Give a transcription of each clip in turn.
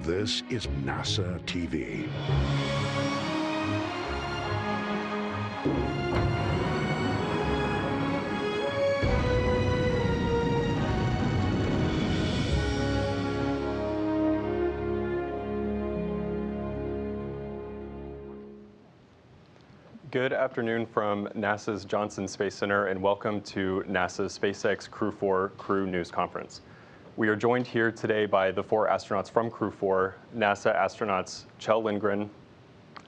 This is NASA TV. Good afternoon from NASA's Johnson Space Center, and welcome to NASA's SpaceX Crew 4 Crew News Conference. We are joined here today by the 4 astronauts from Crew 4, NASA astronauts Kjell Lindgren,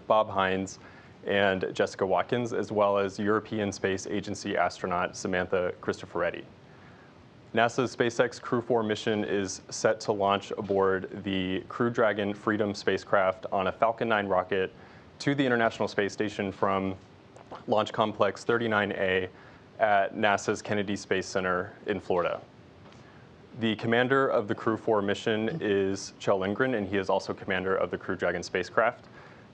Bob Hines, and Jessica Watkins, as well as European Space Agency astronaut Samantha Cristoforetti. NASA's SpaceX Crew 4 mission is set to launch aboard the Crew Dragon Freedom spacecraft on a Falcon 9 rocket to the International Space Station from Launch Complex 39A at NASA's Kennedy Space Center in Florida. The commander of the Crew 4 mission is Kjell Lindgren, and he is also commander of the Crew Dragon spacecraft.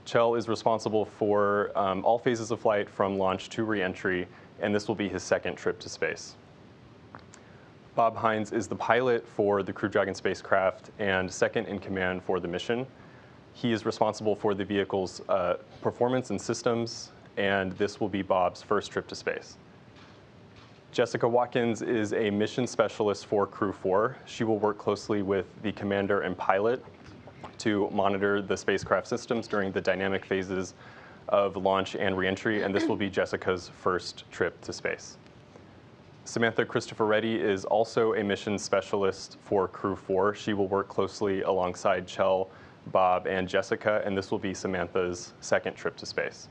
Kjell is responsible for all phases of flight from launch to re-entry, and this will be his second trip to space. Bob Hines is the pilot for the Crew Dragon spacecraft and second in command for the mission. He is responsible for the vehicle's performance and systems, and this will be Bob's first trip to space. Jessica Watkins is a mission specialist for Crew 4. She will work closely with the commander and pilot to monitor the spacecraft systems during the dynamic phases of launch and reentry, and this will be Jessica's first trip to space. Samantha Cristoforetti is also a mission specialist for Crew 4. She will work closely alongside Kjell, Bob, and Jessica, and this will be Samantha's second trip to space.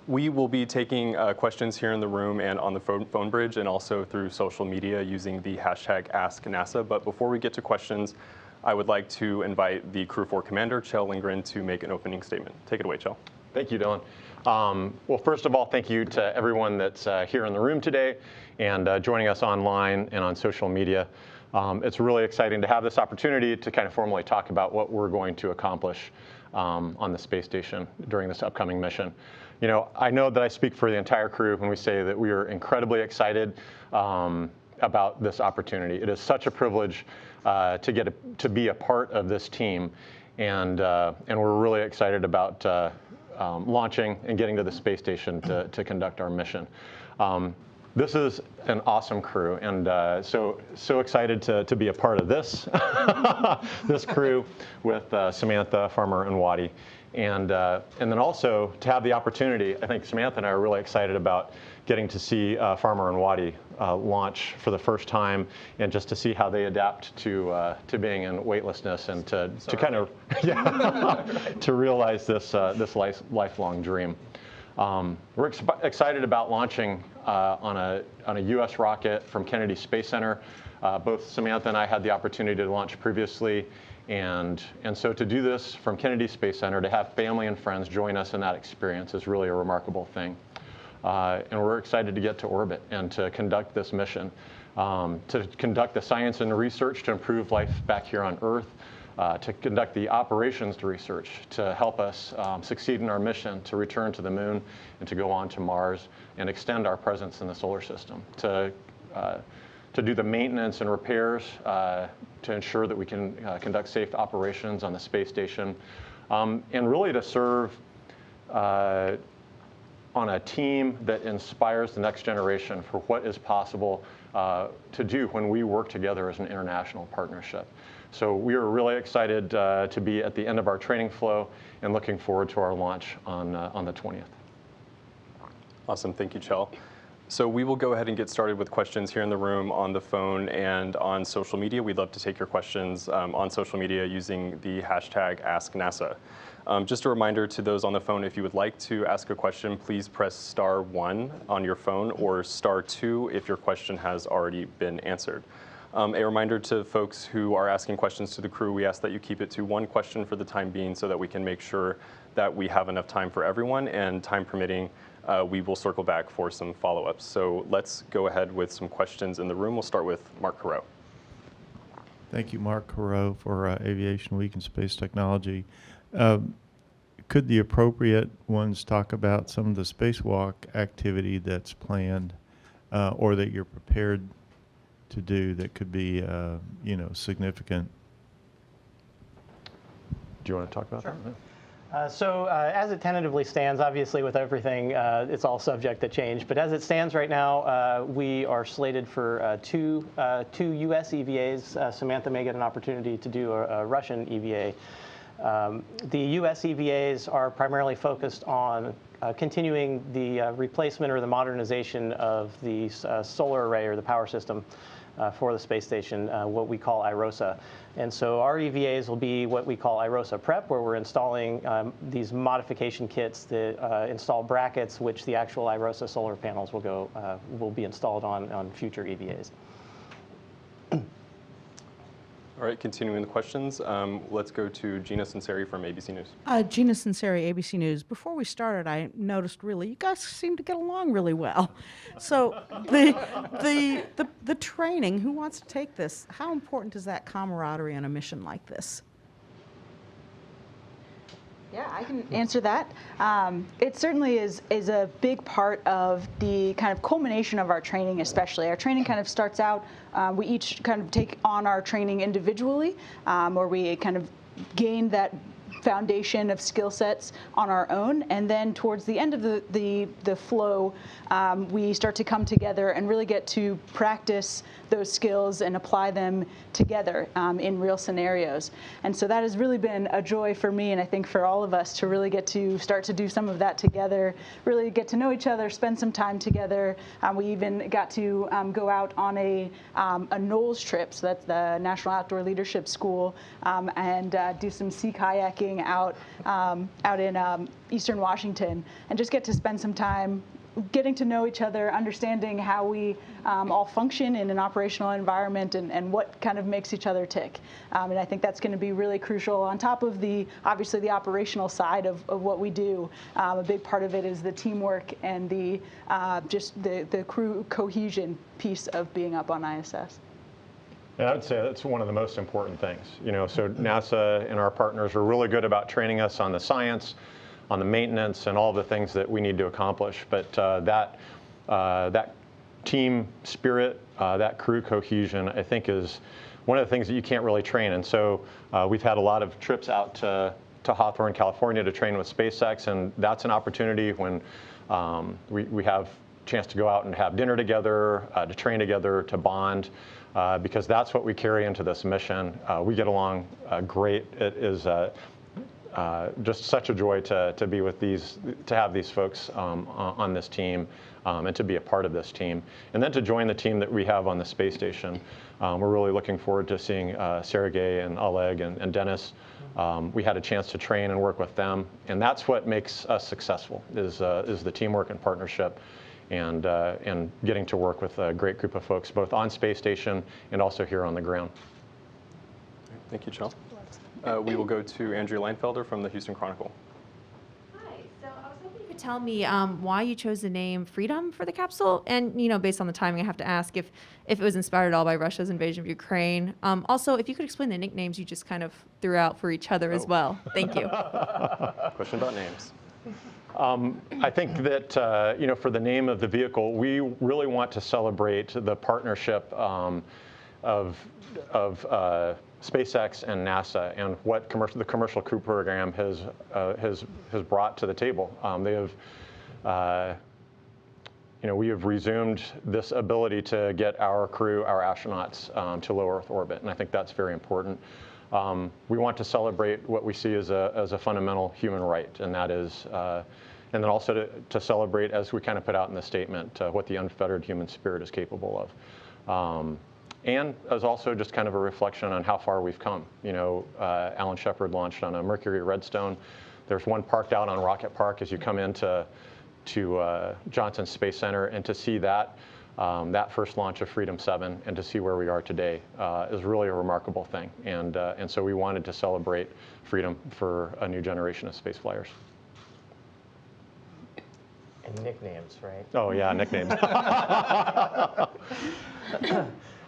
We will be taking questions here in the room and on the phone bridge, and also through social media using the hashtag AskNASA. But before we get to questions, I would like to invite the Crew 4 commander, Kjell Lindgren, to make an opening statement. Take it away, Kjell. Thank you, Dylan. Well, first of all, thank you to everyone that's here in the room today and joining us online and on social media. It's really exciting to have this opportunity to kind of formally talk about what we're going to accomplish on the space station during this upcoming mission. You know, I know that I speak for the entire crew when we say that we are incredibly excited about this opportunity. It is such a privilege to be a part of this team, and we're really excited about launching and getting to the space station to conduct our mission. This is an awesome crew, and so excited to be a part of this this crew with Samantha, Farmer, and Waddy, and then also to have the opportunity. I think Samantha and I are really excited about getting to see Farmer and Waddy launch for the first time, and just to see how they adapt to being in weightlessness and to kind of to realize this lifelong dream. We're excited about launching on a U.S. rocket from Kennedy Space Center. Both Samantha and I had the opportunity to launch previously, and so to do this from Kennedy Space Center, to have family and friends join us in that experience is really a remarkable thing. And we're excited to get to orbit and to conduct this mission, to conduct the science and research to improve life back here on Earth, to conduct the operations to research to help us succeed in our mission to return to the moon and to go on to Mars and extend our presence in the solar system, to do the maintenance and repairs to ensure that we can conduct safe operations on the space station, and really to serve on a team that inspires the next generation for what is possible to do when we work together as an international partnership. So we are really excited to be at the end of our training flow and looking forward to our launch on the 20th. Awesome, thank you, Kjell. So we will go ahead and get started with questions here in the room, on the phone, and on social media. We'd love to take your questions on social media using the hashtag AskNASA. Just a reminder to those on the phone, if you would like to ask a question, please press *1 on your phone, or *2 if your question has already been answered. A reminder to folks who are asking questions to the crew, we ask that you keep it to one question for the time being so that we can make sure that we have enough time for everyone, and time permitting, we will circle back for some follow-ups. So let's go ahead with some questions in the room. We'll start with Mark Carreau. Thank you, Mark Carreau, for Aviation Week and Space Technology. Could the appropriate ones talk about some of the spacewalk activity that's planned or that you're prepared to do that could be, significant? you want to talk about Sure. that? So as it tentatively stands, obviously with everything, it's all subject to change. But as it stands right now, we are slated for two U.S. EVAs. Samantha may get an opportunity to do a Russian EVA. The U.S. EVAs are primarily focused on continuing the replacement or the modernization of the solar array or the power system for the space station, what we call IROSA. And so our EVAs will be what we call IROSA Prep, where we're installing these modification kits that install brackets, which the actual IROSA solar panels will be installed on future EVAs. All right, continuing the questions, let's go to Gina Sinceri from ABC News. Gina Sinceri, ABC News. Before we started, I noticed really you guys seem to get along really well. So the training, who wants to take this? How important is that camaraderie on a mission like this? Yeah, I can answer that. It certainly is a big part of the kind of culmination of our training, especially. Our training kind of starts out, we each kind of take on our training individually, or we kind of gain that foundation of skill sets on our own, and then towards the end of the flow, we start to come together and really get to practice those skills and apply them together in real scenarios. And so that has really been a joy for me, and I think for all of us, to really get to start to do some of that together, really get to know each other, spend some time together. We even got to go out on a NOLS trip, so that's the National Outdoor Leadership School, and do some sea kayaking out in Eastern Washington, and just get to spend some time getting to know each other, understanding how we all function in an operational environment, and what kind of makes each other tick. And I think that's going to be really crucial on top of obviously the operational side of what we do. A big part of it is the teamwork and just the crew cohesion piece of being up on ISS. And I would say that's one of the most important things. So NASA and our partners are really good about training us on the science, on the maintenance, and all the things that we need to accomplish. But that team spirit, that crew cohesion, I think is one of the things that you can't really train. And so we've had a lot of trips out to Hawthorne, California to train with SpaceX, and that's an opportunity when we have a chance to go out and have dinner together, to train together, to bond. Because that's what we carry into this mission. We get along great. It is just such a joy to be with to have these folks on this team, and to be a part of this team. And then to join the team that we have on the space station. We're really looking forward to seeing Sergey and Oleg and Dennis. We had a chance to train and work with them. And that's what makes us successful, is the teamwork and partnership. And getting to work with a great group of folks, both on space station and also here on the ground. Thank you, Chell. We will go to Andrea Leinfelder from the Houston Chronicle. Hi. So I was hoping you could tell me why you chose the name Freedom for the capsule, and based on the timing, I have to ask if it was inspired at all by Russia's invasion of Ukraine. Also, if you could explain the nicknames you just kind of threw out for each other as well. Thank you. Question about names. I think that for the name of the vehicle, we really want to celebrate the partnership of SpaceX and NASA, and what the Commercial Crew Program has brought to the table. We have resumed this ability to get our crew, our astronauts, to low Earth orbit, and I think that's very important. We want to celebrate what we see as a fundamental human right, and that is, and then also to celebrate, as we kind of put out in the statement, what the unfettered human spirit is capable of. And as also just kind of a reflection on how far we've come. Alan Shepard launched on a Mercury Redstone. There's one parked out on Rocket Park as you come into Johnson Space Center, and to see that first launch of Freedom 7 and to see where we are today is really a remarkable thing. And so we wanted to celebrate freedom for a new generation of space flyers. And nicknames, right? Oh yeah, nicknames.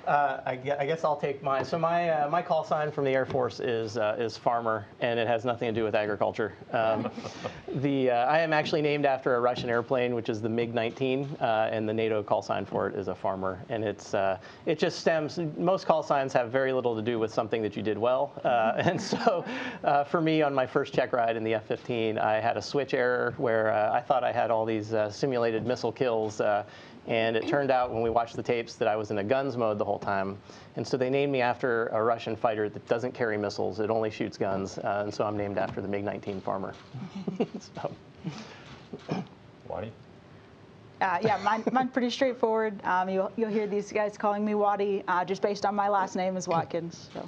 I guess I'll take mine. So my call sign from the Air Force is farmer, and it has nothing to do with agriculture. I am actually named after a Russian airplane, which is the MiG-19, and the NATO call sign for it is a farmer. And it just stems. Most call signs have very little to do with something that you did well. And so for me, on my first check ride in the F-15, I had a switch error where I thought I had all these simulated missile kills. And it turned out when we watched the tapes that I was in a guns mode the whole time. And so they named me after a Russian fighter that doesn't carry missiles. It only shoots guns. And so I'm named after the MiG-19 farmer. So. Waddy? Yeah, mine pretty straightforward. You'll hear these guys calling me Waddy, just based on my last name is Watkins. So.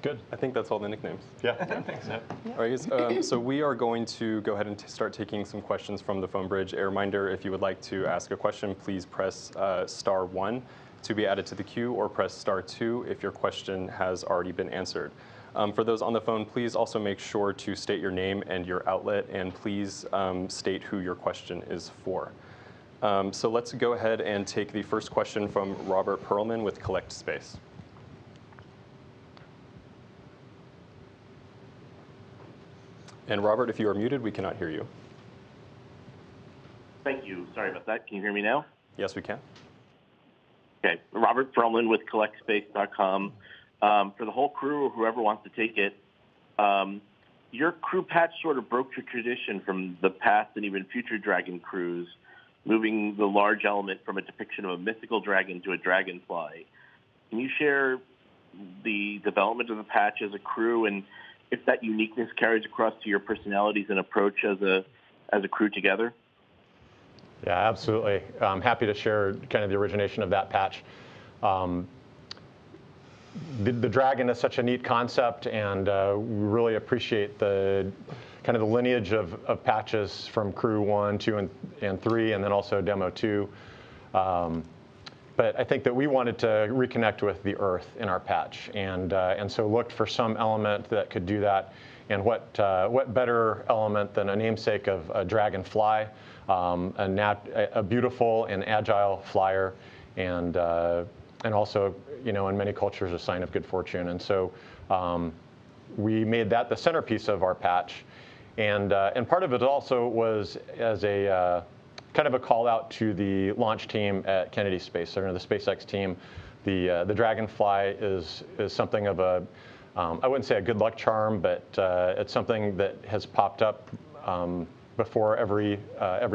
Good. I think that's all the nicknames. Yeah. All right, guys, so we are going to go ahead and start taking some questions from the phone bridge. A reminder, if you would like to ask a question, please press *1 to be added to the queue, or press *2 if your question has already been answered. For those on the phone, please also make sure to state your name and your outlet, and please state who your question is for. So let's go ahead and take the first question from Robert Perlman with Collect Space. And Robert, if you are muted, we cannot hear you. Thank you. Sorry about that. Can you hear me now? Yes, we can. Okay. Robert Perlman with CollectSpace.com. For the whole crew or whoever wants to take it, your crew patch sort of broke your tradition from the past and even future Dragon crews, moving the large element from a depiction of a mythical dragon to a dragonfly. Can you share the development of the patch as a crew, and if that uniqueness carries across to your personalities and approach as a crew together? Yeah, absolutely. I'm happy to share kind of the origination of that patch. The dragon is such a neat concept, and we really appreciate the kind of the lineage of patches from Crew 1, 2, and 3, and then also Demo 2. But I think that we wanted to reconnect with the Earth in our patch, and so looked for some element that could do that. And what better element than a namesake of a dragonfly, a beautiful and agile flyer, and also, in many cultures, a sign of good fortune. And so we made that the centerpiece of our patch, and part of it also was as a kind of a call out to the launch team at Kennedy Space Center, the SpaceX team. The Dragonfly is something of a, I wouldn't say a good luck charm, but it's something that has popped up before every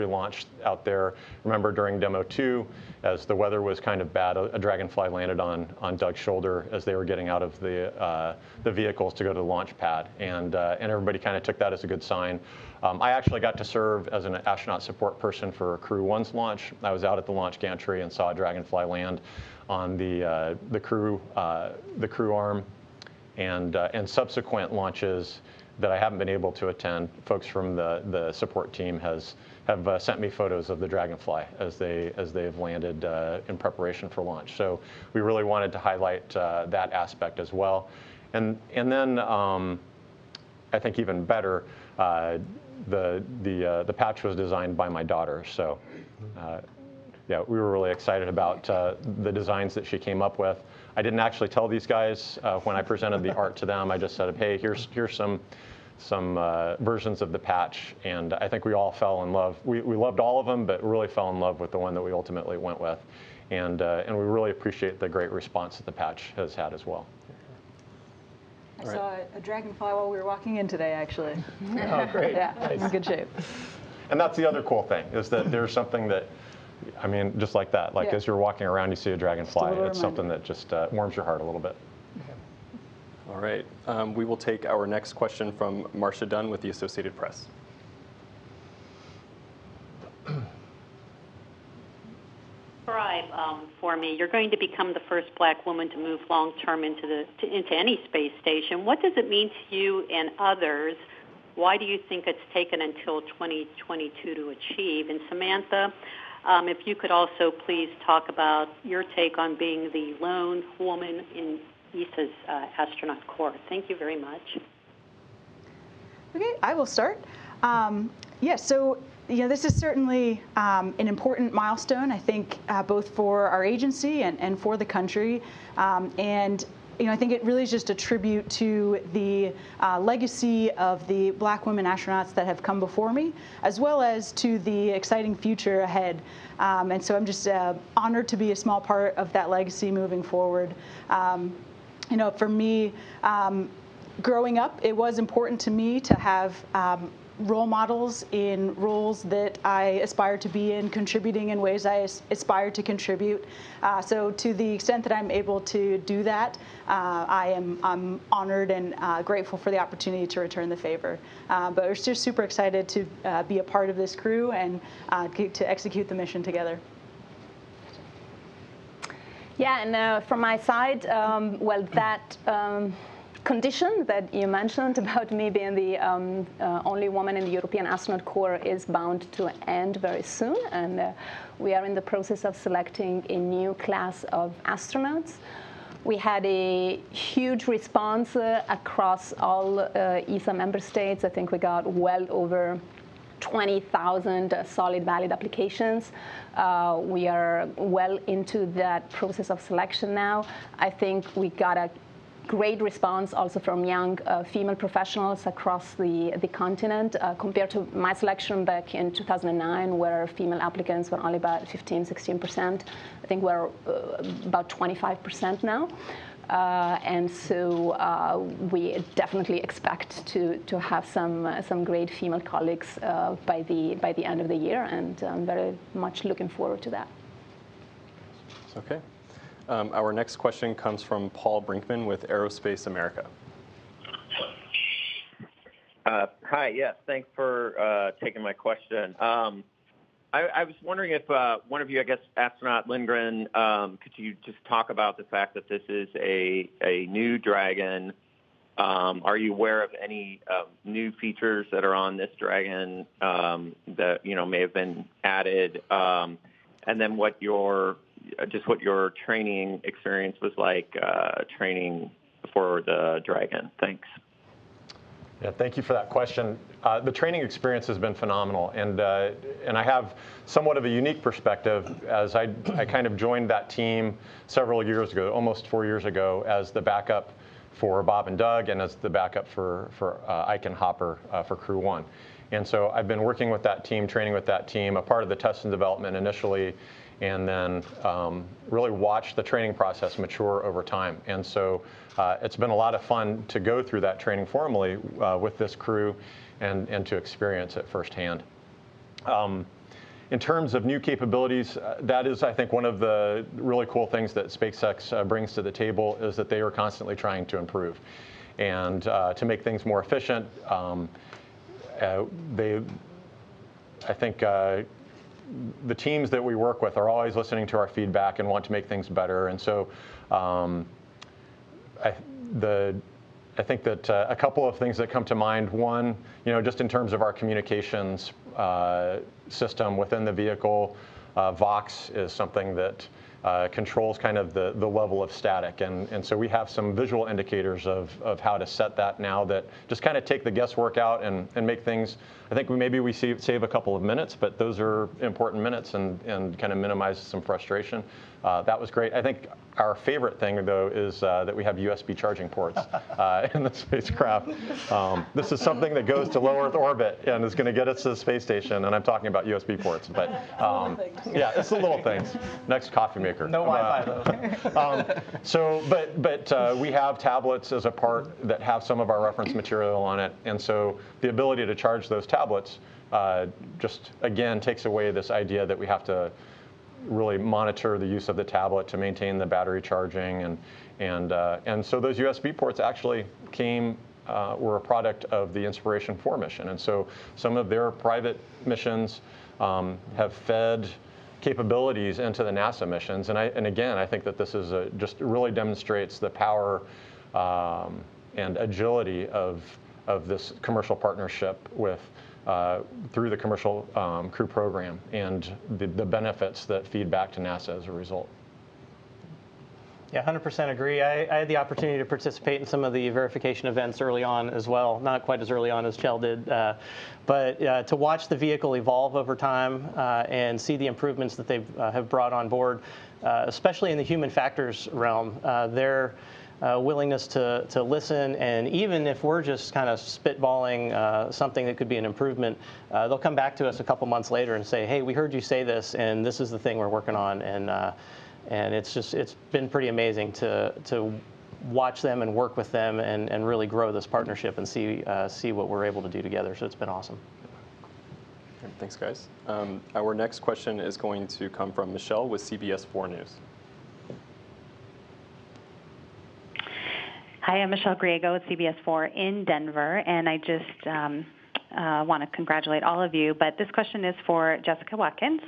launch out there. Remember during Demo 2, as the weather was kind of bad, a Dragonfly landed on Doug's shoulder as they were getting out of the vehicles to go to the launch pad, and everybody kind of took that as a good sign. I actually got to serve as an astronaut support person for Crew 1's launch. I was out at the launch gantry and saw a Dragonfly land on the crew arm, and subsequent launches that I haven't been able to attend. Folks from the support team have sent me photos of the Dragonfly as they have landed in preparation for launch. So we really wanted to highlight that aspect as well, and then I think even better, the patch was designed by my daughter. So yeah, we were really excited about the designs that she came up with. I didn't actually tell these guys when I presented the art to them. I just said, hey, here's some versions of the patch, and I think we all fell in love. We loved all of them, but really fell in love with the one that we ultimately went with, and we really appreciate the great response that the patch has had as well. I saw a dragonfly while we were walking in today, actually. Oh, great. Yeah, it's in good shape. And that's the other cool thing, is that there's something that, I mean, just like that, like as you're walking around, you see a dragonfly, it's something that just warms your heart a little bit. All right, we will take our next question from Marcia Dunn with the Associated Press. For me, you're going to become the first black woman to move long-term into any space station. What does it mean to you and others? Why do you think it's taken until 2022 to achieve? And Samantha, if you could also please talk about your take on being the lone woman in ESA's astronaut corps. Thank you very much. Okay, I will start. Yeah, so this is certainly an important milestone, I think, both for our agency and for the country. And I think it really is just a tribute to the legacy of the Black women astronauts that have come before me, as well as to the exciting future ahead. And so I'm just honored to be a small part of that legacy moving forward. For me, growing up, it was important to me to have role models in roles that I aspire to be in, contributing in ways I aspire to contribute. So to the extent that I'm able to do that, I'm honored and grateful for the opportunity to return the favor. But we're just super excited to be a part of this crew and to execute the mission together. Yeah, and from my side, well, that condition that you mentioned about me being the only woman in the European Astronaut Corps is bound to end very soon, and we are in the process of selecting a new class of astronauts. We had a huge response across all ESA member states. I think we got well over 20,000 solid valid applications. We are well into that process of selection now. I think we got a great response also from young female professionals across the continent compared to my selection back in 2009, where female applicants were only about 15–16%. I think we're about 25% now. And so we definitely expect to have some great female colleagues by the end of the year, and I'm very much looking forward to that. Okay. Our next question comes from Paul Brinkman with Aerospace America. Hi, yes, thanks for taking my question. I was wondering if one of you, I guess, astronaut Lindgren, could you just talk about the fact that this is a new Dragon? Are you aware of any new features that are on this Dragon that may have been added? And then what your training experience was like training for the Dragon? Thanks. Yeah, thank you for that question. The training experience has been phenomenal, and I have somewhat of a unique perspective, as I kind of joined that team several years ago, almost 4 years ago, as the backup for Bob and Doug, and as the backup for Ike and Hopper for Crew 1. And so I've been working with that team, training with that team, a part of the test and development initially, and then really watched the training process mature over time. And so it's been a lot of fun to go through that training formally with this crew and to experience it firsthand. In terms of new capabilities, that is, I think, one of the really cool things that SpaceX brings to the table, is that they are constantly trying to improve and to make things more efficient. I think the teams that we work with are always listening to our feedback and want to make things better. And so I think that a couple of things that come to mind. One, just in terms of our communications system within the vehicle, Vox is something that controls kind of the level of static. And so we have some visual indicators of how to set that now that just kind of take the guesswork out and make things, I think maybe we save a couple of minutes, but those are important minutes and kind of minimize some frustration. That was great. I think our favorite thing, though, is that we have USB charging ports in the spacecraft. This is something that goes to low Earth orbit and is going to get us to the space station, and I'm talking about USB ports. But yeah, it's the little things. Next coffee maker. No Wi-Fi, though. But we have tablets as a part that have some of our reference material on it, and so the ability to charge those tablets just, again, takes away this idea that we have to really monitor the use of the tablet to maintain the battery charging, and so those USB ports actually were a product of the Inspiration 4 mission, and so some of their private missions have fed capabilities into the NASA missions, and again, I think that this is just really demonstrates the power and agility of this commercial partnership through the commercial crew program, and the benefits that feed back to NASA as a result. Yeah, 100% agree. I had the opportunity to participate in some of the verification events early on as well. Not quite as early on as Chell did, but to watch the vehicle evolve over time and see the improvements that they have brought on board, especially in the human factors realm. Their willingness to listen, and even if we're just kind of spitballing something that could be an improvement, they'll come back to us a couple months later and say, hey, we heard you say this, and this is the thing we're working on. And it's been pretty amazing to watch them and work with them and really grow this partnership and see what we're able to do together. So it's been awesome. Thanks, guys. Our next question is going to come from Michelle with CBS 4 News. Hi, I'm Michelle Griego with CBS 4 in Denver, and I just want to congratulate all of you, but this question is for Jessica Watkins.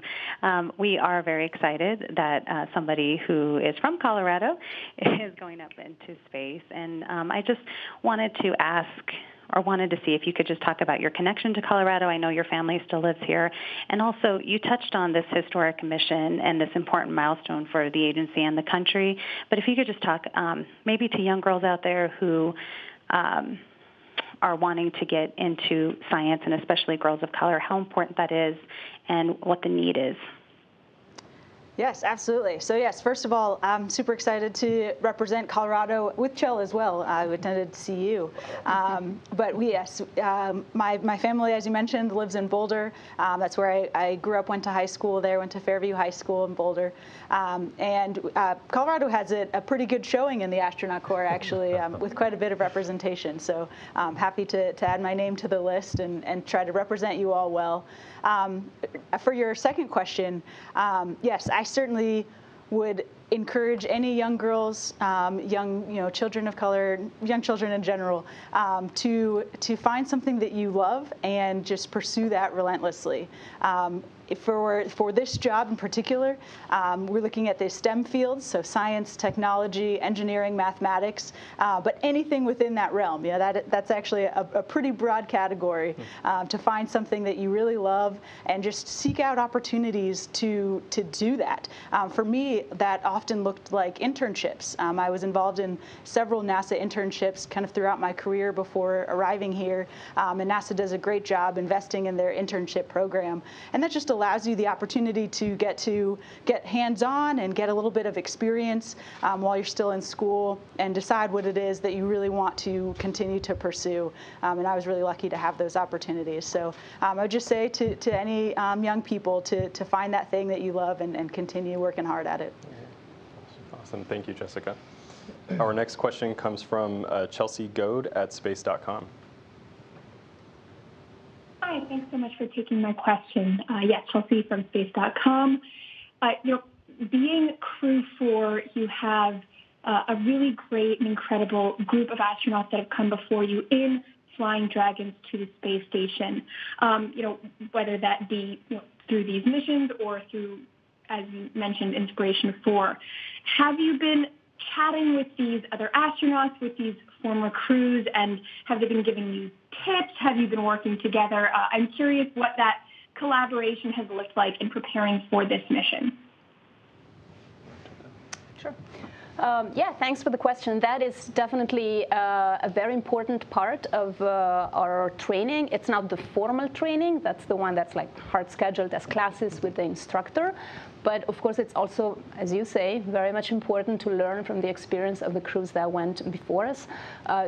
We are very excited that somebody who is from Colorado is going up into space, and I just wanted to ask, or wanted to see if you could just talk about your connection to Colorado. I know your family still lives here, and also you touched on this historic mission and this important milestone for the agency and the country, but if you could just talk maybe to young girls out there who are wanting to get into science, and especially girls of color, how important that is and what the need is. Yes, absolutely. So yes, first of all, I'm super excited to represent Colorado with Chell as well. I attended CU. But yes, my family, as you mentioned, lives in Boulder. That's where I grew up, went to high school there, went to Fairview High School in Boulder. And Colorado has a pretty good showing in the Astronaut Corps, actually, with quite a bit of representation. So I'm happy to add my name to the list and try to represent you all well. For your second question, yes, I certainly would encourage any young girls, young children of color, young children in general, to find something that you love and just pursue that relentlessly. For this job in particular, we're looking at the STEM fields, so science, technology, engineering, mathematics, but anything within that realm. Yeah, that's actually a pretty broad category to find something that you really love and just seek out opportunities to do that. For me, that often looked like internships. I was involved in several NASA internships kind of throughout my career before arriving here, and NASA does a great job investing in their internship program, and that just allows you the opportunity to get hands-on and get a little bit of experience while you're still in school and decide what it is that you really want to continue to pursue. And I was really lucky to have those opportunities. So I would just say to any young people to find that thing that you love and continue working hard at it. Awesome. Thank you, Jessica. Our next question comes from Chelsea Goad at space.com. Hi, thanks so much for taking my question. Yes, Chelsea from space.com. Being Crew 4, you have a really great and incredible group of astronauts that have come before you in flying Dragons to the space station. Whether that be through these missions or through, as you mentioned, Inspiration 4. Have you been chatting with these other astronauts, with these former crews, and have they been giving you tips? Have you been working together? I'm curious what that collaboration has looked like in preparing for this mission. Sure. Yeah, thanks for the question. That is definitely a very important part of our training. It's not the formal training. That's the one that's like hard scheduled as classes with the instructor. But of course, it's also, as you say, very much important to learn from the experience of the crews that went before us.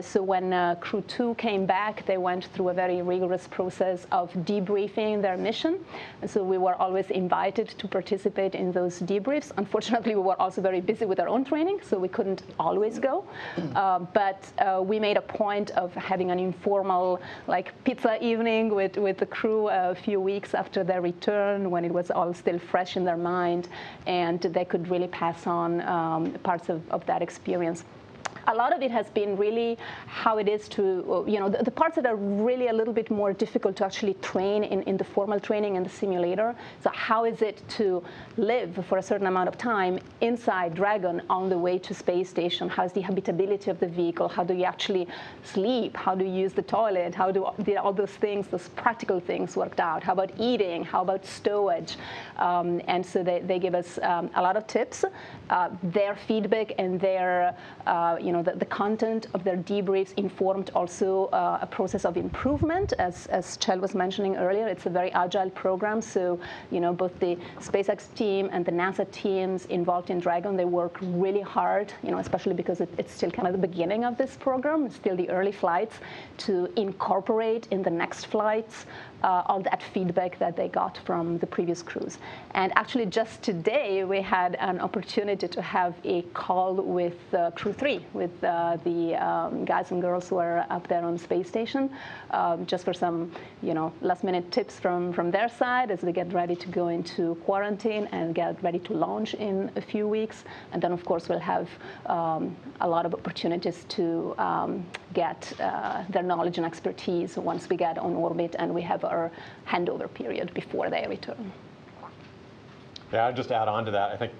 So when Crew 2 came back, they went through a very rigorous process of debriefing their mission. And so we were always invited to participate in those debriefs. Unfortunately, we were also very busy with our own training, so we couldn't always go. But we made a point of having an informal, like, pizza evening with the crew a few weeks after their return, when it was all still fresh in their mind, and they could really pass on parts of that experience. a lot of it has been really how it is to, the parts that are really a little bit more difficult to actually train in the formal training and the simulator. So how is it to live for a certain amount of time inside Dragon on the way to space station? How's the habitability of the vehicle? How do you actually sleep? How do you use the toilet? How do all those things, those practical things worked out? How about eating? How about stowage? And so they give us a lot of tips. Their feedback and their, the content of their debriefs informed also a process of improvement. As Chell was mentioning earlier, it's a very agile program. So, both the SpaceX team and the NASA teams involved in Dragon, they work really hard, especially because it's still kind of the beginning of this program. It's still the early flights, to incorporate in the next flights all that feedback that they got from the previous crews. And actually just today, we had an opportunity to have a call with Crew 3, with the guys and girls who are up there on the space station, just for some, last minute tips from their side as they get ready to go into quarantine and get ready to launch in a few weeks. And then, of course, we'll have a lot of opportunities to get their knowledge and expertise once we get on orbit and we have our handover period before they return. Yeah, I'd just add on to that. I think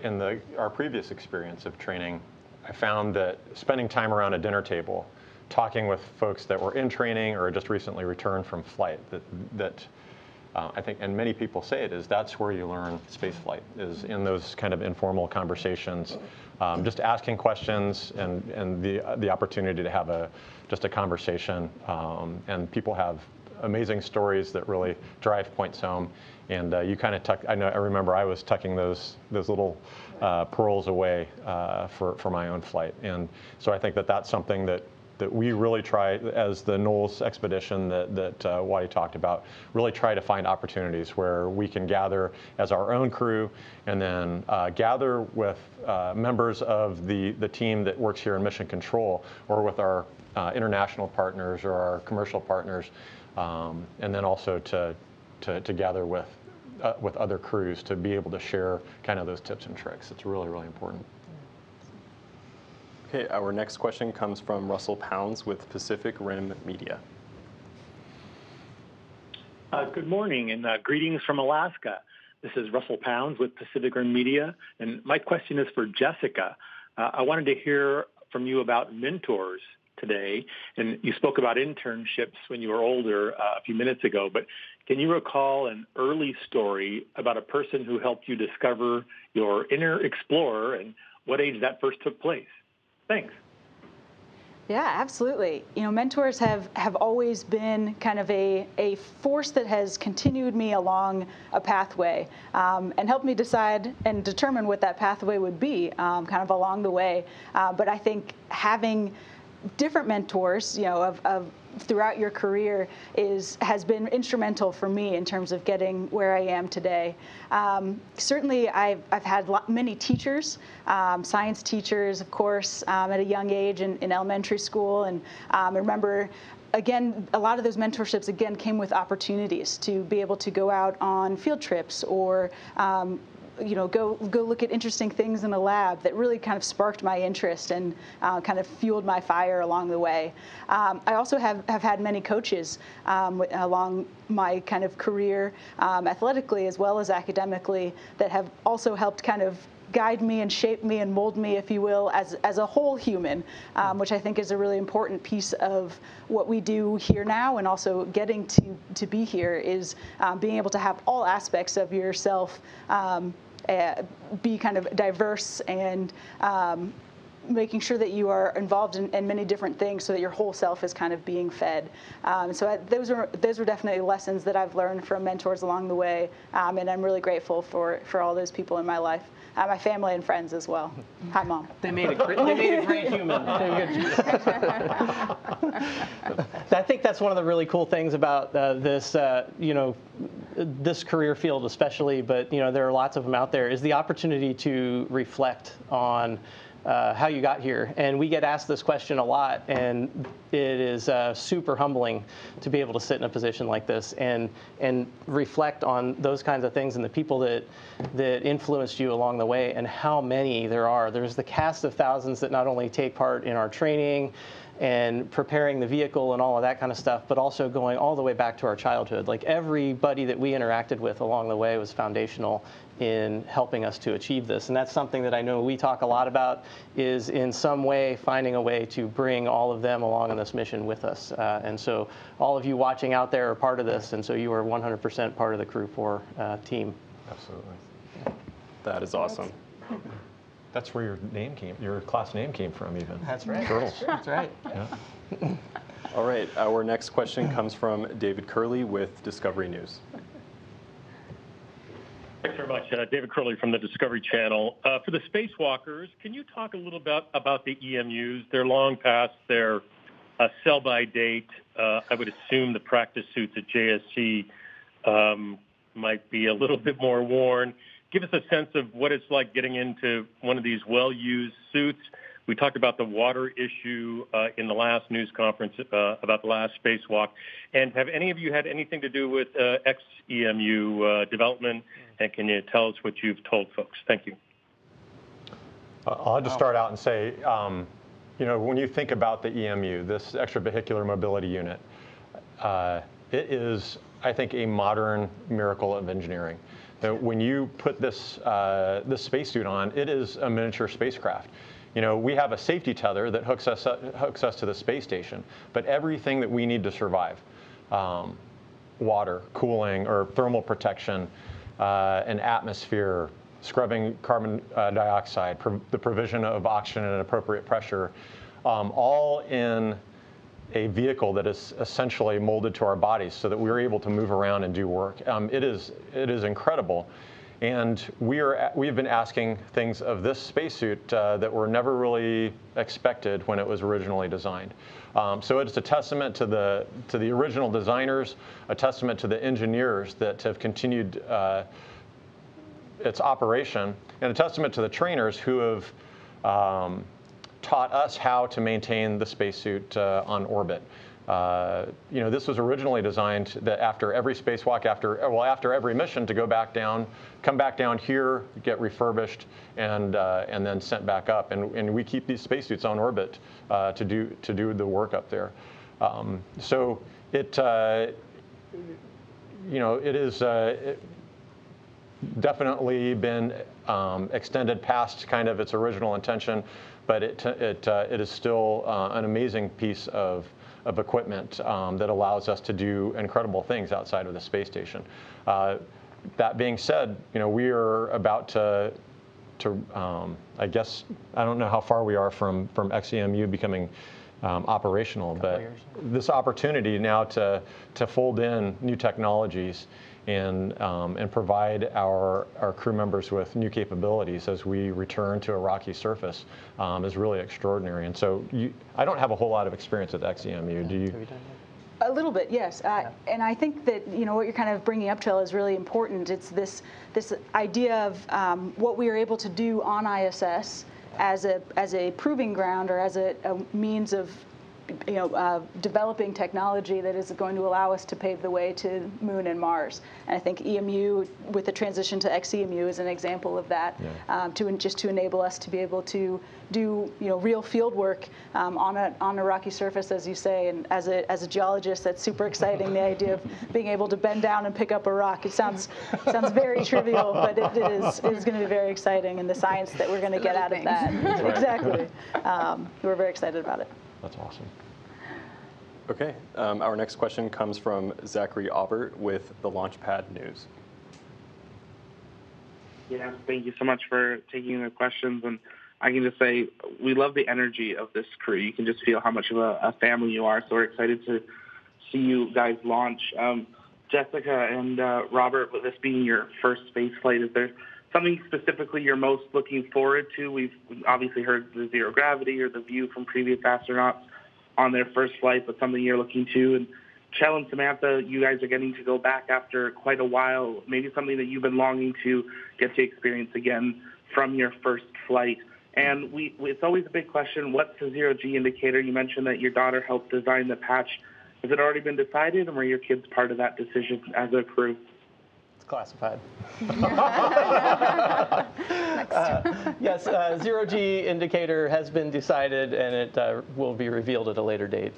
in our previous experience of training, I found that spending time around a dinner table, talking with folks that were in training or just recently returned from flight, that I think, and many people say it, is that's where you learn space flight, is in those kind of informal conversations, just asking questions and the opportunity to have just a conversation. And people have amazing stories that really drive points home. And you kind of I remember I was tucking those little pearls away for my own flight. And so I think that's something that we really try, as the Knowles expedition that Wadi talked about, really try to find opportunities where we can gather as our own crew and then gather with members of the team that works here in Mission Control, or with our international partners or our commercial partners, and then also to gather with other crews to be able to share kind of those tips and tricks. It's really, really important. Okay, our next question comes from Russell Pounds with Pacific Rim Media. Good morning and greetings from Alaska. This is Russell Pounds with Pacific Rim Media, and my question is for Jessica. I wanted to hear from you about mentors today, and you spoke about internships when you were older a few minutes ago, but can you recall an early story about a person who helped you discover your inner explorer and what age that first took place? Thanks. Yeah, absolutely. Mentors have always been kind of a force that has continued me along a pathway and helped me decide and determine what that pathway would be kind of along the way. But I think having different mentors, of throughout your career has been instrumental for me in terms of getting where I am today. Certainly, I've had many teachers, science teachers, of course, at a young age in elementary school, and I remember. Again, a lot of those mentorships, again, came with opportunities to be able to go out on field trips or go look at interesting things in the lab that really kind of sparked my interest and kind of fueled my fire along the way. I also have had many coaches along my kind of career, athletically as well as academically, that have also helped kind of guide me and shape me and mold me, if you will, as a whole human, which I think is a really important piece of what we do here now, and also getting to be here is being able to have all aspects of yourself be kind of diverse and making sure that you are involved in many different things so that your whole self is kind of being fed. So those were definitely lessons that I've learned from mentors along the way, and I'm really grateful for all those people in my life. My family and friends as well. Hi, Mom. They made a great human. I think that's one of the really cool things about this, this career field especially, but there are lots of them out there, is the opportunity to reflect on how you got here. And we get asked this question a lot, and it is super humbling to be able to sit in a position like this and reflect on those kinds of things and the people that influenced you along the way and how many there are. There's the cast of thousands that not only take part in our training and preparing the vehicle and all of that kind of stuff, but also going all the way back to our childhood. Like everybody that we interacted with along the way was foundational in helping us to achieve this. And that's something that I know we talk a lot about, is in some way finding a way to bring all of them along on this mission with us. And so all of you watching out there are part of this, and so you are 100% part of the Crew 4 team. Absolutely. That is awesome. That's where your class name came from, even. That's right. Turtles. That's right. Yeah. All right, our next question comes from David Curley with Discovery News. Thanks very much. David Curley from the Discovery Channel. For the spacewalkers, can you talk a little bit about the EMUs? They're long past their sell-by date. I would assume the practice suits at JSC might be a little bit more worn. Give us a sense of what it's like getting into one of these well-used suits. We talked about the water issue in the last news conference about the last spacewalk. And have any of you had anything to do with XEMU development? And can you tell us what you've told folks? Thank you. I'll just start out and say, when you think about the EMU, this extravehicular mobility unit, it is, I think, a modern miracle of engineering. When you put this spacesuit on, it is a miniature spacecraft. We have a safety tether that hooks us to the space station, but everything that we need to survive, water, cooling, or thermal protection, an atmosphere, scrubbing carbon dioxide, the provision of oxygen at an appropriate pressure, all in a vehicle that is essentially molded to our bodies so that we're able to move around and do work. It is incredible. And we've been asking things of this spacesuit that were never really expected when it was originally designed. So it's a testament to the original designers, a testament to the engineers that have continued its operation, and a testament to the trainers who have taught us how to maintain the spacesuit on orbit. This was originally designed that after every spacewalk, after every mission, to come back down here, get refurbished, and then sent back up. And we keep these spacesuits on orbit to do the work up there. So it is definitely been extended past kind of its original intention, but it is still an amazing piece of equipment that allows us to do incredible things outside of the space station. That being said, we are about to I guess, I don't know how far we are from XEMU becoming operational, but this opportunity now to fold in new technologies and provide our crew members with new capabilities as we return to a rocky surface is really extraordinary. And so I don't have a whole lot of experience with XEMU. Do you? A little bit, yes. And I think that what you're kind of bringing up, Till, is really important. It's this idea of what we are able to do on ISS as a proving ground, or as a means of developing technology that is going to allow us to pave the way to Moon and Mars. And I think EMU, with the transition to XEMU, is an example of that. Yeah. To enable us to be able to do real field work on a rocky surface, as you say. And as a geologist, that's super exciting. The idea of being able to bend down and pick up a rock. It sounds very trivial, but it is going to be very exciting, and the science that we're going to get out of that. Right. Exactly. We're very excited about it. That's awesome. Okay, our next question comes from Zachary Aubert with the Launchpad News. Yeah, thank you so much for taking the questions. And I can just say we love the energy of this crew. You can just feel how much of a family you are. So we're excited to see you guys launch. Jessica and Robert, with this being your first space flight, is there something specifically you're most looking forward to? We've obviously heard the zero gravity or the view from previous astronauts on their first flight, but something you're looking to. And Chell and Samantha, you guys are getting to go back after quite a while, maybe something that you've been longing to get to experience again from your first flight. And it's always a big question, what's the zero-G indicator? You mentioned that your daughter helped design the patch. Has it already been decided, or were your kids part of that decision as a crew? It's classified. Yes, zero-G indicator has been decided, and it will be revealed at a later date.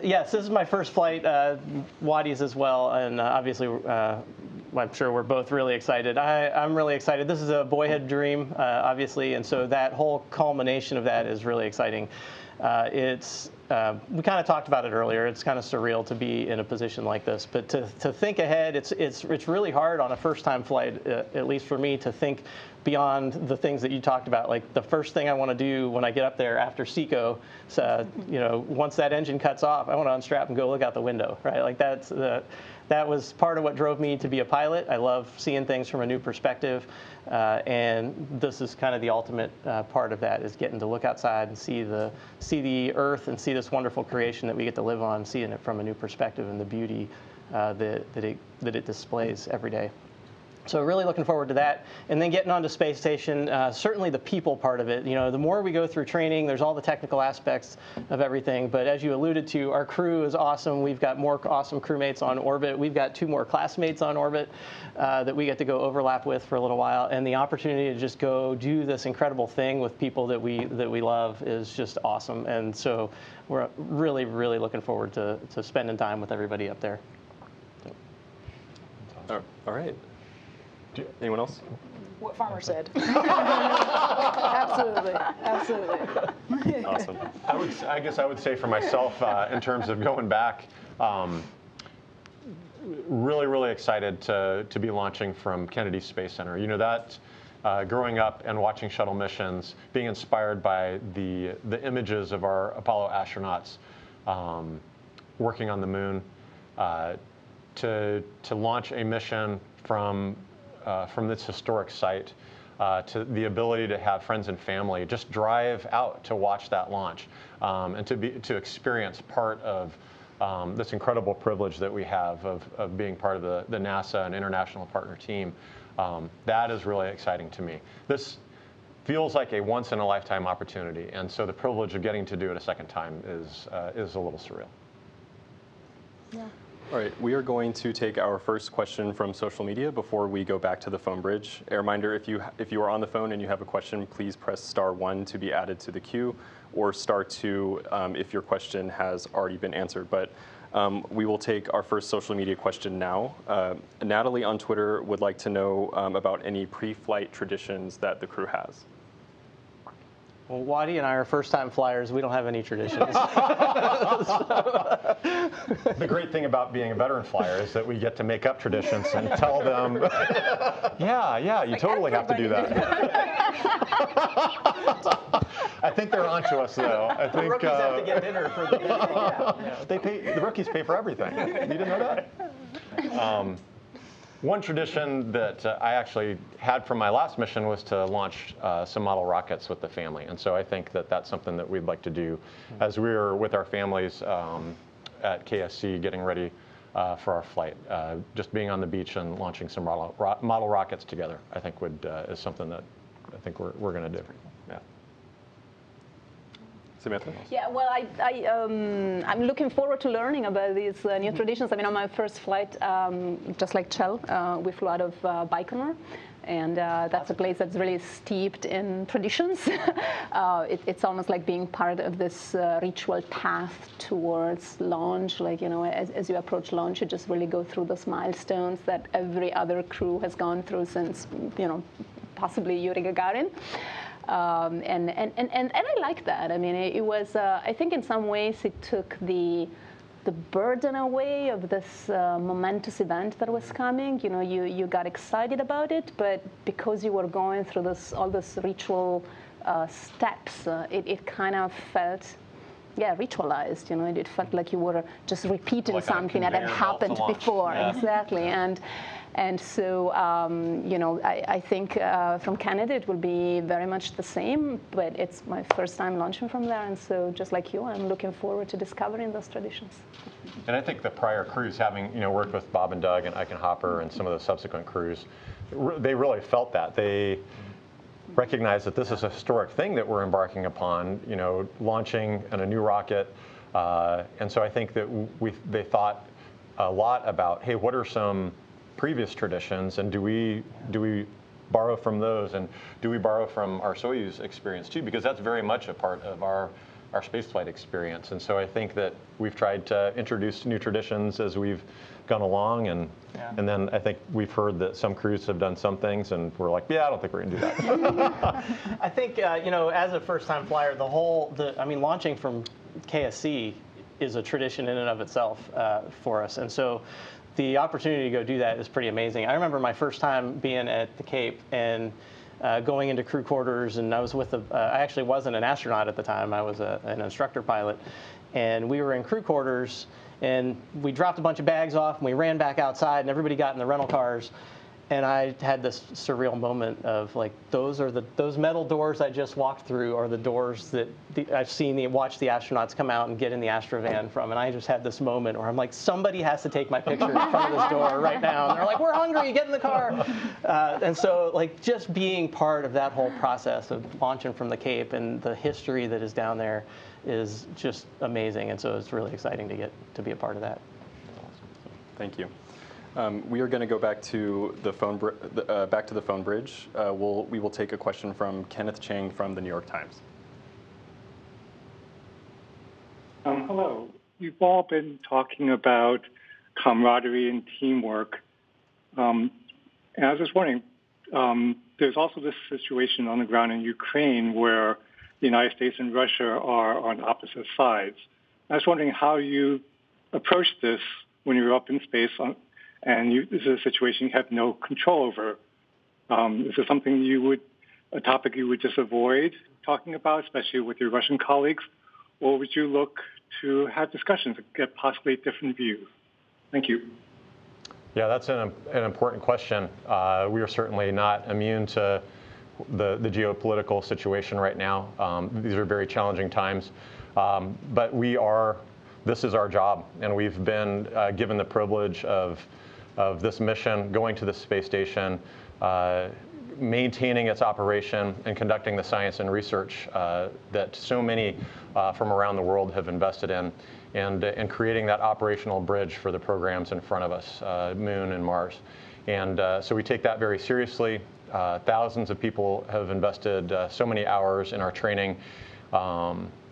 Yes, this is my first flight, Wadi's as well, and obviously I'm sure we're both really excited. I'm really excited. This is a boyhood dream, obviously, and so that whole culmination of that is really exciting. We kind of talked about it earlier. It's kind of surreal to be in a position like this, but to think ahead, it's really hard on a first-time flight, at least for me, to think beyond the things that you talked about. Like the first thing I want to do when I get up there after SECO, once that engine cuts off, I want to unstrap and go look out the window, right? Like that was part of what drove me to be a pilot. I love seeing things from a new perspective, and this is kind of the ultimate part of that, is getting to look outside and see the Earth and see this wonderful creation that we get to live on, seeing it from a new perspective and the beauty that it displays every day. So really looking forward to that. And then getting onto space station, certainly the people part of it. The more we go through training, there's all the technical aspects of everything. But as you alluded to, our crew is awesome. We've got more awesome crewmates on orbit. We've got 2 more classmates on orbit that we get to go overlap with for a little while. And the opportunity to just go do this incredible thing with people that we love is just awesome. And so we're really, really looking forward to spending time with everybody up there. All right. Anyone else? What Farmer said. Absolutely. Awesome. I guess I would say for myself, in terms of going back, really, really excited to be launching from Kennedy Space Center. Growing up and watching shuttle missions, being inspired by the images of our Apollo astronauts working on the moon, to launch a mission from this historic site, to the ability to have friends and family just drive out to watch that launch, and to experience part of this incredible privilege that we have of being part of the NASA and international partner team. That is really exciting to me. This feels like a once-in-a-lifetime opportunity, and so the privilege of getting to do it a second time is a little surreal. Yeah. All right, we are going to take our first question from social media before we go back to the phone bridge. A reminder, if you are on the phone and you have a question, please press *1 to be added to the queue, or *2 if your question has already been answered. But we will take our first social media question now. Natalie on Twitter would like to know about any pre-flight traditions that the crew has. Well, Wadi and I are first-time flyers. We don't have any traditions. The great thing about being a veteran flyer is that we get to make up traditions and tell them, yeah, you totally have to do that. I think they're onto us, though. I think the rookies have to get dinner for the dinner. The rookies pay for everything. You didn't know that? One tradition that I actually had from my last mission was to launch some model rockets with the family. And so I think that that's something that we'd like to do as we're with our families at KSC getting ready for our flight. Just being on the beach and launching some model rockets together, I think is something that I think we're going to do. Yeah. Samantha? Yeah, well, I'm looking forward to learning about these new traditions. I mean, on my first flight, just like Chell, we flew out of Baikonur. And that's a place that's really steeped in traditions. It's almost like being part of this ritual path towards launch. Like, as you approach launch, you just really go through those milestones that every other crew has gone through since, possibly Yuri Gagarin. And I like that. I mean, it was, I think in some ways it took the burden away of this momentous event that was coming. You got excited about it, but because you were going through all this ritual steps, it kind of felt, ritualized. It felt like you were just repeating like something that had happened before. Yeah. Exactly. And so, I think from Canada it will be very much the same, but it's my first time launching from there. And so just like you, I'm looking forward to discovering those traditions. And I think the prior crews, having worked with Bob and Doug and Ike and Hopper and some of the subsequent crews, they really felt that. They recognize that this is a historic thing that we're embarking upon, launching in a new rocket. And so I think that they thought a lot about, hey, what are some previous traditions, and do we borrow from those, and do we borrow from our Soyuz experience too? Because that's very much a part of our spaceflight experience. And so I think that we've tried to introduce new traditions as we've gone along, and then I think we've heard that some crews have done some things, and we're like, yeah, I don't think we're going to do that. I think, as a first-time flyer, launching from KSC is a tradition in and of itself for us. And so the opportunity to go do that is pretty amazing. I remember my first time being at the Cape and going into crew quarters, and I was with I actually wasn't an astronaut at the time. I was an instructor pilot. And we were in crew quarters, and we dropped a bunch of bags off, and we ran back outside, and everybody got in the rental cars. And I had this surreal moment of like, those metal doors I just walked through are the doors that I've watched the astronauts come out and get in the Astrovan from. And I just had this moment where I'm like, somebody has to take my picture in front of this door right now. And they're like, we're hungry, get in the car. And so like just being part of that whole process of launching from the Cape and the history that is down there is just amazing. And so it's really exciting to get to be a part of that. Thank you. We are going to go back to the phone bridge. We will take a question from Kenneth Chang from the New York Times. Hello. You've all been talking about camaraderie and teamwork. And I was just wondering, there's also this situation on the ground in Ukraine where the United States and Russia are on opposite sides. I was wondering how you approach this when you're up in space and this is a situation you have no control over. Is this something a topic you would just avoid talking about, especially with your Russian colleagues? Or would you look to have discussions and get possibly different views? Thank you. Yeah, that's an important question. We are certainly not immune to the geopolitical situation right now. These are very challenging times. But this is our job, and we've been given the privilege of this mission, going to the space station, maintaining its operation, and conducting the science and research that so many from around the world have invested in, and creating that operational bridge for the programs in front of us, Moon and Mars. And so we take that very seriously. Thousands of people have invested so many hours in our training.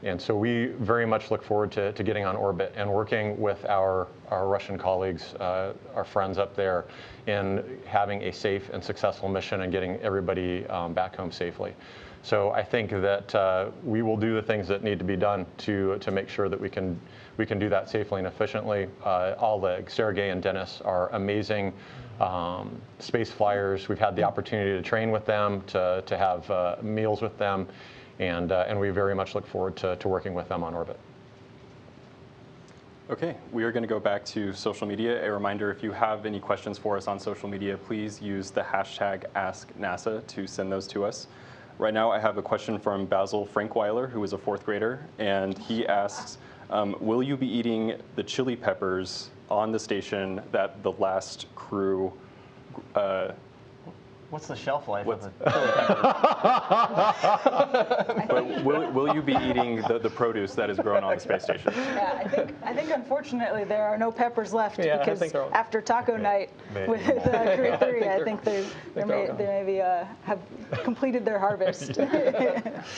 And so we very much look forward to getting on orbit and working with our Russian colleagues, our friends up there, in having a safe and successful mission and getting everybody back home safely. So I think that we will do the things that need to be done to make sure that we can do that safely and efficiently. Sergey and Dennis are amazing space flyers. We've had the opportunity to train with them, to have meals with them. And we very much look forward to working with them on orbit. Okay, we are going to go back to social media. A reminder, if you have any questions for us on social media, please use the hashtag AskNASA to send those to us. Right now, I have a question from Basil Frankweiler, who is a fourth grader, and he asks, will you be eating the chili peppers on the station that the last crew What's the shelf life of the chili pepper? But will you be eating the produce that is grown on the space station? Yeah, I think unfortunately there are no peppers left because after taco night with Crew 3, I think they maybe have completed their harvest.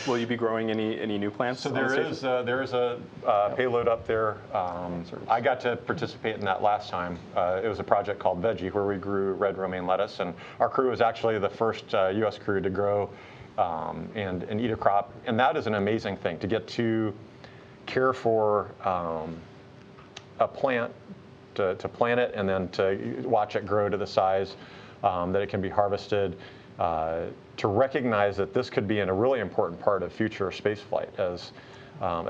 Will you be growing any new plants? So there is a payload up there. I got to participate in that last time. It was a project called Veggie, where we grew red romaine lettuce, and our crew was actually the first U.S. crew to grow and eat a crop. And that is an amazing thing, to get to care for a plant, to plant it, and then to watch it grow to the size that it can be harvested, to recognize that this could be a really important part of future spaceflight as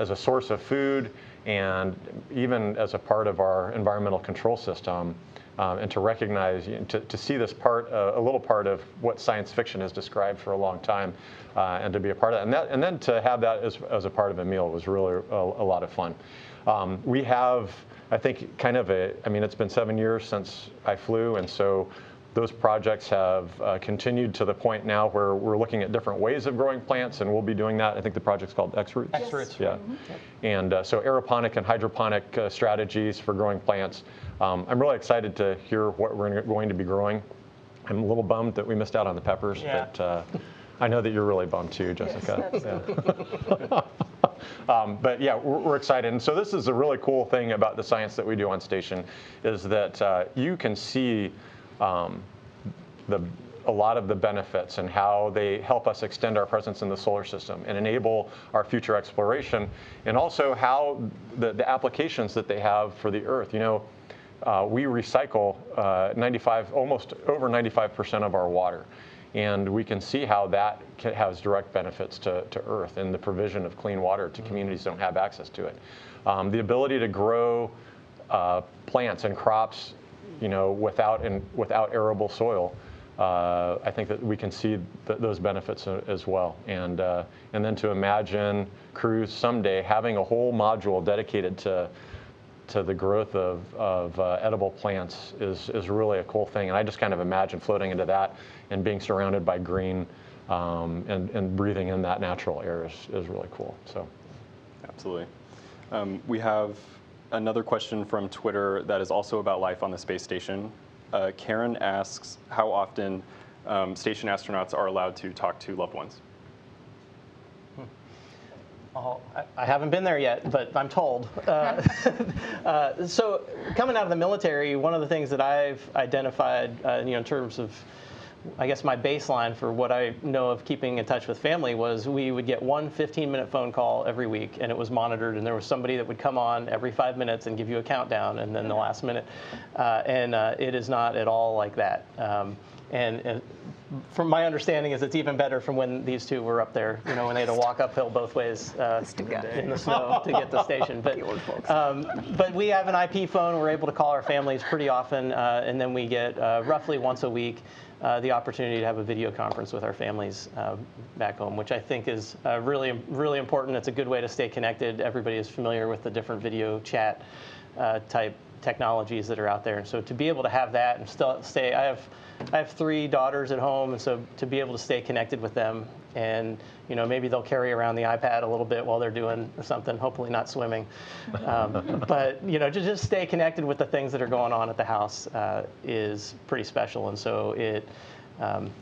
a source of food, and even as a part of our environmental control system. and to recognize, to see this part, a little part of what science fiction has described for a long time, and to be a part of that. And then to have that as a part of a meal was really a lot of fun. We have, I think, kind of it's been 7 years since I flew, and so those projects have continued to the point now where we're looking at different ways of growing plants, and we'll be doing that. I think the project's called X-Roots. X-Roots. Yeah. And so aeroponic and hydroponic strategies for growing plants. I'm really excited to hear what we're going to be growing. I'm a little bummed that we missed out on the peppers, but I know that you're really bummed too, Jessica. Yes. But yeah, we're excited. And so this is a really cool thing about the science that we do on station, is that you can see a lot of the benefits and how they help us extend our presence in the solar system and enable our future exploration, and also how the applications that they have for the Earth. We recycle almost over 95% of our water, and we can see how that has direct benefits to Earth and the provision of clean water to communities that don't have access to it. The ability to grow plants and crops without arable soil, I think that we can see those benefits as well. And then to imagine crews someday having a whole module dedicated to the growth of edible plants is really a cool thing. And I just kind of imagine floating into that and being surrounded by green and breathing in that natural air is really cool. So, absolutely. We have another question from Twitter that is also about life on the space station. Karen asks how often station astronauts are allowed to talk to loved ones. I haven't been there yet, but I'm told. So coming out of the military, one of the things that I've identified, in terms of, I guess, my baseline for what I know of keeping in touch with family was we would get one 15-minute phone call every week, and it was monitored, and there was somebody that would come on every 5 minutes and give you a countdown, and then the last minute. It is not at all like that. And from my understanding is it's even better from when these two were up there, when they had to walk uphill both ways in the snow to get to the station. But we have an IP phone. We're able to call our families pretty often, and then we get roughly once a week the opportunity to have a video conference with our families back home, which I think is really, really important. It's a good way to stay connected. Everybody is familiar with the different video chat type technologies that are out there. And so to be able to have that and still stay, I have 3 daughters at home, and so to be able to stay connected with them, and maybe they'll carry around the iPad a little bit while they're doing something, hopefully not swimming, but to just stay connected with the things that are going on at the house is pretty special. And so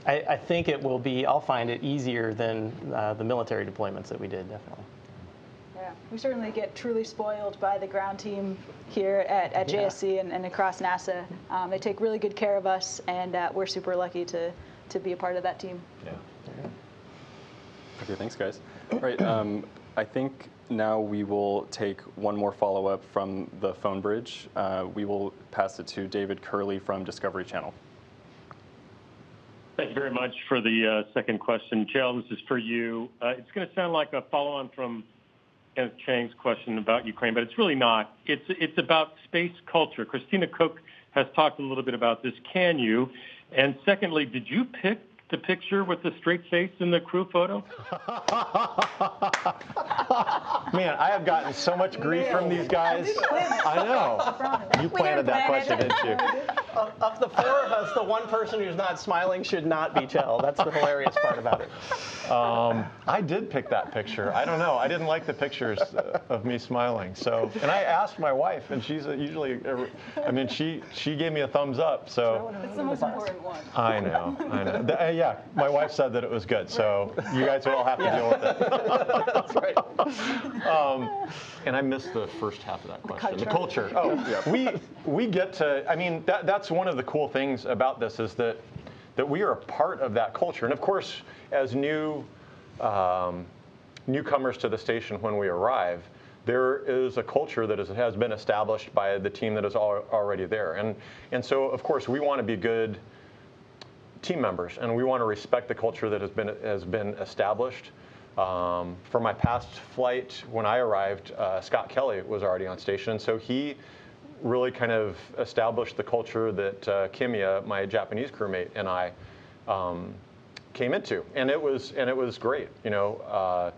I think it will be, I'll find it easier than the military deployments that we did, definitely. Yeah, we certainly get truly spoiled by the ground team here at JSC and across NASA. They take really good care of us, and we're super lucky to be a part of that team. Yeah. Okay, thanks, guys. All right, I think now we will take one more follow-up from the phone bridge. We will pass it to David Curley from Discovery Channel. Thank you very much for the second question. Jill, this is for you. It's going to sound like a follow-on from Kenneth Chang's question about Ukraine, but it's really not. It's about space culture. Christina Cook has talked a little bit about this. Can you? And secondly, did you pick the picture with the straight face in the crew photo? Man, I have gotten so much grief from these guys. I know. You planted that question, didn't you? Of the 4 of us, the one person who's not smiling should not be Chell. That's the hilarious part about it. I did pick that picture. I don't know. I didn't like the pictures of me smiling. So, and I asked my wife, and she's usually, she gave me a thumbs up. So It's the most important one. I know. Yeah, my wife said that it was good. So you guys will all have to deal with it. That's right. And I missed the first half of that question. The culture. Oh, yeah. We get to. That's one of the cool things about this is that we are a part of that culture. And of course, as newcomers to the station when we arrive, there is a culture that has been established by the team that is already there. And so, of course, we want to be good team members, and we want to respect the culture that has been established. For my past flight, when I arrived, Scott Kelly was already on station, so he really kind of established the culture that Kimia, my Japanese crewmate, and I came into, and it was great. You know,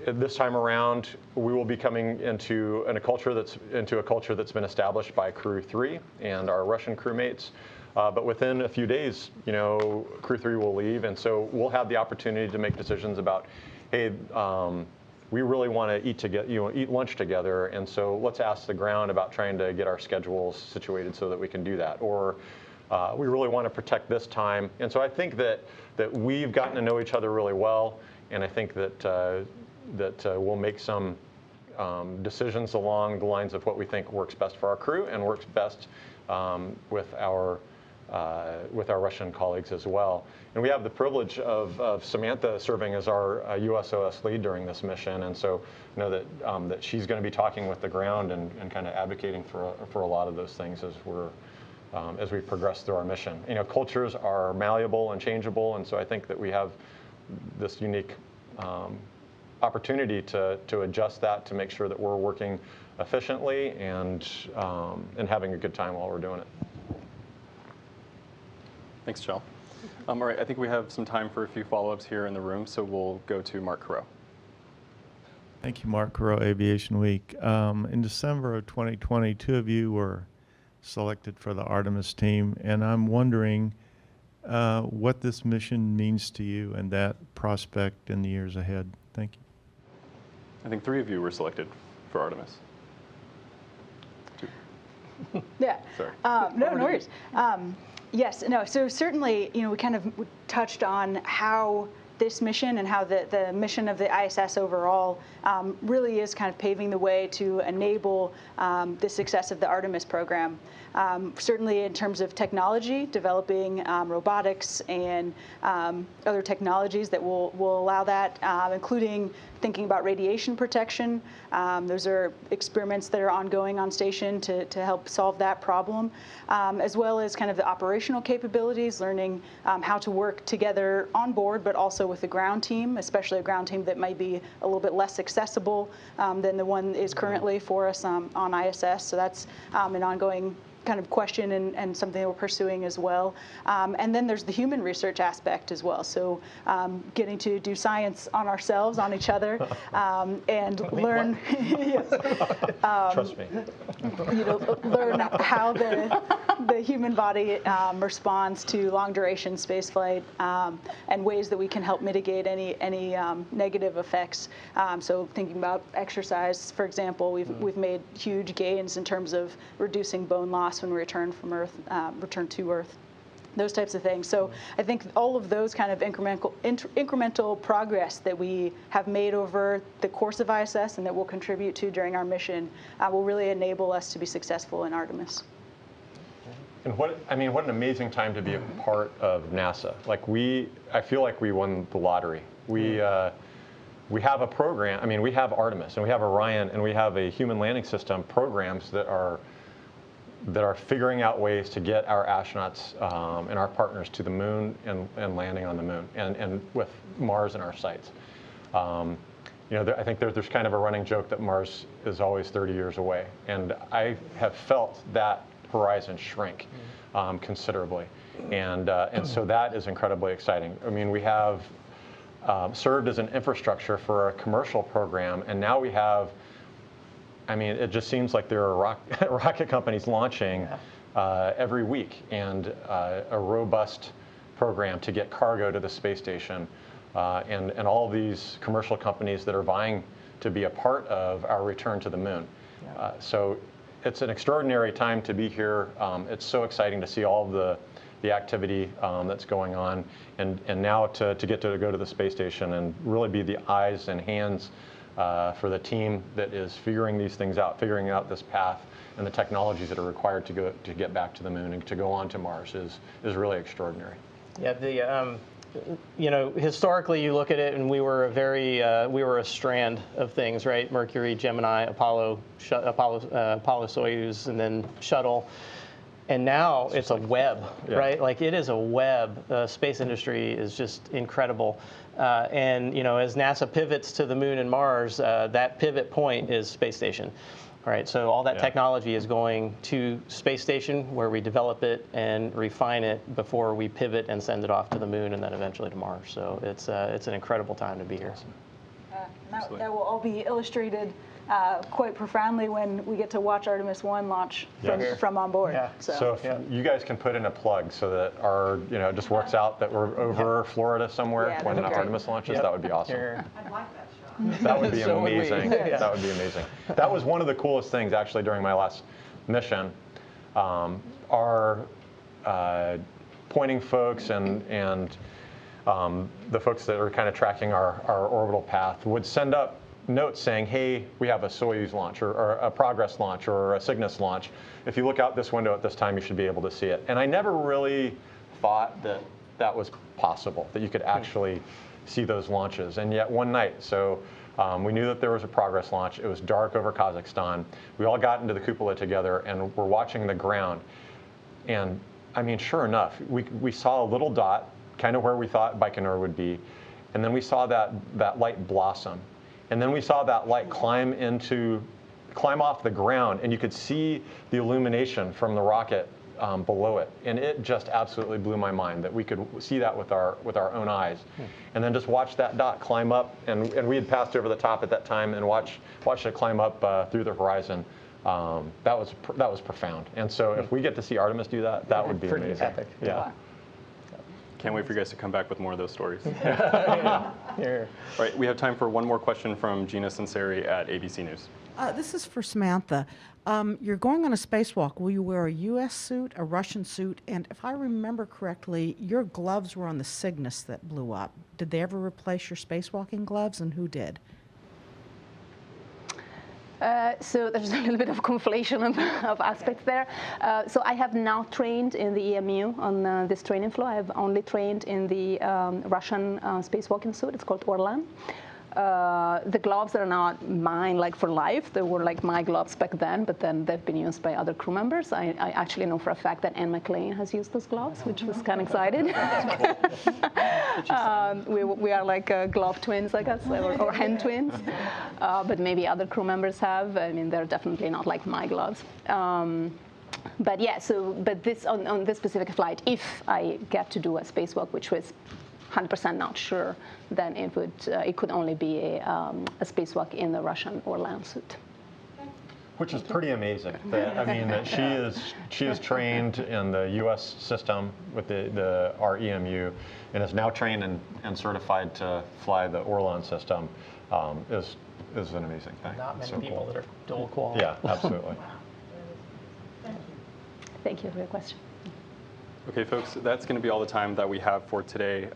this time around, we will be coming into a culture that's been established by Crew 3 and our Russian crewmates. But within a few days, you know, Crew 3 will leave, and so we'll have the opportunity to make decisions about, hey, we really want to eat lunch together, and so let's ask the ground about trying to get our schedules situated so that we can do that. Or we really want to protect this time, and so I think that we've gotten to know each other really well, and I think that we'll make some decisions along the lines of what we think works best for our crew and works best with our Russian colleagues as well. And we have the privilege of Samantha serving as our USOS lead during this mission, and so you know that she's going to be talking with the ground and kind of advocating for a lot of those things as we progress through our mission. You know, cultures are malleable and changeable, and so I think that we have this unique opportunity to adjust that to make sure that we're working efficiently and having a good time while we're doing it. Thanks, Jill. All right, I think we have some time for a few follow-ups here in the room, so we'll go to Mark Carreau. Thank you, Mark Carreau, Aviation Week. In December of 2020, two of you were selected for the Artemis team, and I'm wondering what this mission means to you and that prospect in the years ahead. Thank you. I think three of you were selected for Artemis. Yeah. Sorry. No worries. Yes, no, so certainly, you know, we kind of touched on how this mission and how the mission of the ISS overall really is kind of paving the way to enable the success of the Artemis program. Certainly in terms of technology, developing robotics and other technologies that will allow that, including thinking about radiation protection. Those are experiments that are ongoing on station to help solve that problem, as well as kind of the operational capabilities, learning how to work together on board, but also with the ground team, especially a ground team that might be a little bit less accessible than the one is currently for us on ISS. So that's an ongoing kind of question and something that we're pursuing as well. And then there's the human research aspect as well. So getting to do science on ourselves, on each other, and learn, Trust me. You know, learn how the human body responds to long duration spaceflight and ways that we can help mitigate any negative effects. So thinking about exercise, for example, we've made huge gains in terms of reducing bone loss when we return to Earth, those types of things. So I think all of those kind of incremental progress that we have made over the course of ISS and that we'll contribute to during our mission will really enable us to be successful in Artemis. And what an amazing time to be a part of NASA. Like I feel like we won the lottery. We have a program. I mean, we have Artemis and we have Orion and we have a human landing system programs that are figuring out ways to get our astronauts and our partners to the moon and landing on the moon and with Mars in our sights. You know, I think there's kind of a running joke that Mars is always 30 years away, and I have felt that horizon shrink considerably, and so that is incredibly exciting. I mean, we have served as an infrastructure for a commercial program, and now we have. I mean, it just seems like there are rocket companies launching every week, and a robust program to get cargo to the space station, and all these commercial companies that are vying to be a part of our return to the moon. So it's an extraordinary time to be here. It's so exciting to see all of the activity that's going on, and now to get to go to the space station and really be the eyes and hands for the team that is figuring these things out, figuring out this path and the technologies that are required to get back to the moon and to go on to Mars is really extraordinary. Yeah, you know, historically you look at it and we were a strand of things, right? Mercury, Gemini, Apollo, Soyuz, and then shuttle. And now it's a web, right? Like it is a web. The space industry is just incredible. And you know, as NASA pivots to the moon and Mars, that pivot point is space station. All right, so all that Yeah. technology is going to space station where we develop it and refine it before we pivot and send it off to the moon and then eventually to Mars. So it's an incredible time to be here. That will all be illustrated quite profoundly when we get to watch Artemis 1 launch from on board. Yeah. So if you guys can put in a plug so that our, it just works out that we're over Florida somewhere when Artemis launches, that would be awesome. I'd like that shot. That would be So would we. amazing. Yeah. That would be amazing. That was one of the coolest things actually during my last mission. Our pointing folks and the folks that are kind of tracking our orbital path would send up notes saying, hey, we have a Soyuz launch or a Progress launch or a Cygnus launch. If you look out this window at this time, you should be able to see it. And I never really thought that that was possible, that you could actually see those launches. And yet one night, so we knew that there was a Progress launch. It was dark over Kazakhstan. We all got into the cupola together and we're watching the ground. And I mean, sure enough, we saw a little dot, kind of where we thought Baikonur would be. And then we saw that light blossom. And then we saw that light climb off the ground, and you could see the illumination from the rocket below it. And it just absolutely blew my mind that we could see that with our own eyes. And then just watch that dot climb up, and we had passed over the top at that time and watched it climb up through the horizon. That was profound. And so if we get to see Artemis do that, that would be pretty amazing. epic. Yeah. Can't wait for you guys to come back with more of those stories. Yeah. All right, we have time for one more question from Gina Sinceri at ABC News. This is for Samantha. You're going on a spacewalk. Will you wear a U.S. suit, a Russian suit? And if I remember correctly, your gloves were on the Cygnus that blew up. Did they ever replace your spacewalking gloves, and who did? So there's a little bit of conflation of aspects there. So I have now trained in the EMU on this training floor. I have only trained in the Russian spacewalking suit. It's called Orlan. The gloves are not mine, like for life. They were like my gloves back then, but then they've been used by other crew members. I actually know for a fact that Anne McLean has used those gloves, which was kind of excited. We are like glove twins, I guess, or hen twins. But maybe other crew members have. I mean, they're definitely not like my gloves. But yeah, but this on this specific flight, if I get to do a spacewalk, which was 100% not sure, then it could only be a spacewalk in the Russian Orlan suit. Which is pretty amazing. I mean, that she is trained in the U.S. system with our EMU, and is now trained and certified to fly the Orlan system. Is an amazing thing. Not many so people cool. that are dual qual. Yeah, absolutely. Thank you for your question. Okay, folks, that's going to be all the time that we have for today.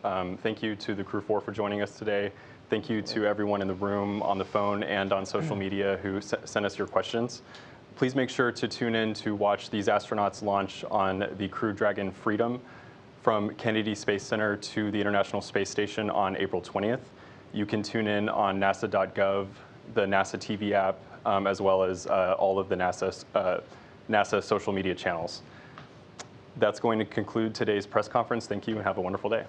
Thank you to the Crew 4 for joining us today. Thank you to everyone in the room, on the phone, and on social media who sent us your questions. Please make sure to tune in to watch these astronauts launch on the Crew Dragon Freedom from Kennedy Space Center to the International Space Station on April 20th. You can tune in on nasa.gov, the NASA TV app, as well as all of the NASA social media channels. That's going to conclude today's press conference. Thank you and have a wonderful day.